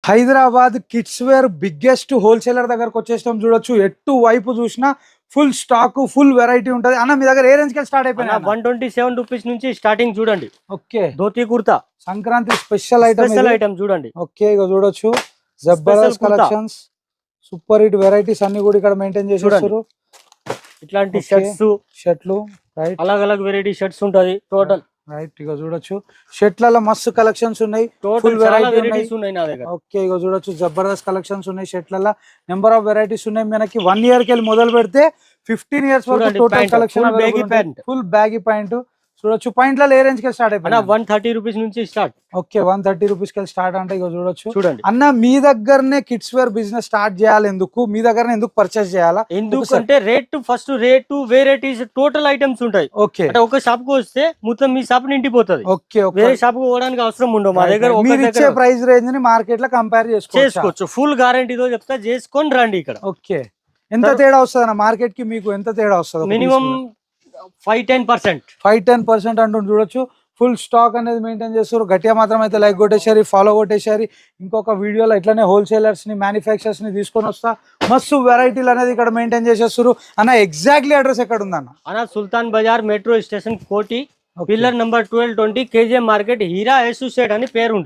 Hyderabad kids wear biggest wholesaler దగ్గరకు వచ్చేస్తాం. చూడొచ్చు ఎటు వైపు చూసినా ఫుల్ స్టాక్ ఫుల్ వెరైటీ ఉంటది. అన్న మీ దగ్గర ఏ రేంజ్ కి స్టార్ట్ అయిపోయినా? 127 రూపీస్ నుంచి స్టార్టింగ్ చూడండి. Okay, dhoti kurta Sankranti special item చూడండి. ఓకే, ఇక చూడొచ్చు Jabardasth collections, super hit varieties అన్ని కూడా ఇక్కడ మెయింటైన్ చేసేస్తారు. ఇట్లాంటి షర్ట్లు రైట్, అలగ్ వెరైటీ షర్ట్స్ ఉంటది టోటల్. రైట్, ఇక చూడొచ్చు షర్ట్లలో మస్తు కలెక్షన్స్ ఉన్నాయి, ఫుల్ వెరైటీస్ ఉన్నాయి నా దగ్గర. ఓకే, ఇక చూడొచ్చు జబర్దస్త్ కలెక్షన్స్ ఉన్నాయి షర్ట్లలో, నెంబర్ ఆఫ్ వెరైటీస్ ఉన్నాయి. మనకి 1 ఇయర్ కి వెళ్ళి మొదలు పెడితే 15 ఇయర్స్ వరకు total collection. Full baggy pant చూడొచ్చు. పాయింట్లలో ఏ రేంజ్ కి స్టార్ట్ అయిపోయినా? 130 రూపీస్ నుంచి స్టార్ట్. ఓకే, 130 రూపీస్ కి స్టార్ట్ అంటే ఇక చూడొచ్చు. చూడండి అన్న, మీ దగ్గరనే కిడ్స్ వేర్ బిజినెస్ స్టార్ట్ చేయాలి ఎందుకు? మీ దగ్గరనే ఎందుకు పర్చేస్ చేయాలా? ఎందుకంటే first rate varieties total items ఉంటాయి. ఓకే, అంటే ఒక షాప్ కు వస్తే మొత్తం మీ షాప్ నిండిపోతుంది. ఓకే, వేరే షాప్ కు పోవడానికి అవసరం ఉండవు. మా దగ్గర మీరు ఇచ్చే ప్రైస్ రేంజ్ ని మార్కెట్ లో కంపేర్ చేసుకోవచ్చు. ఫుల్ గ్యారంటీతో చెప్తా, చేసుకొని రండి ఇక్కడ. ఓకే, ఎంత తేడా వస్తుంది అన్న మార్కెట్ కి మీకు? ఎంత తేడా వస్తుంది? మినిమం 5-10% అంటూ చూడొచ్చు. ఫుల్ స్టాక్ అనేది మెయింటైన్ చేస్తారు. గట్టిగా మాత్రం అయితే లైక్ కొట్టేసారి, ఫాలో కొట్టేసారి. ఇంకొక వీడియోలో ఇట్లానే హోల్సేలర్స్ ని మ్యానుఫ్యాక్చరర్స్ ని తీసుకొని వస్తా. మస్తు వెరైటీలు అనేది ఇక్కడ మెయింటైన్ చేసేస్తారు. అన్న, ఎగ్జాక్ట్లీ అడ్రస్ ఎక్కడ ఉంది అన్న? Sultan Bazar metro station Koti, pillar number 1220, KGM market, Heera associate అని పేరు ఉంటుంది.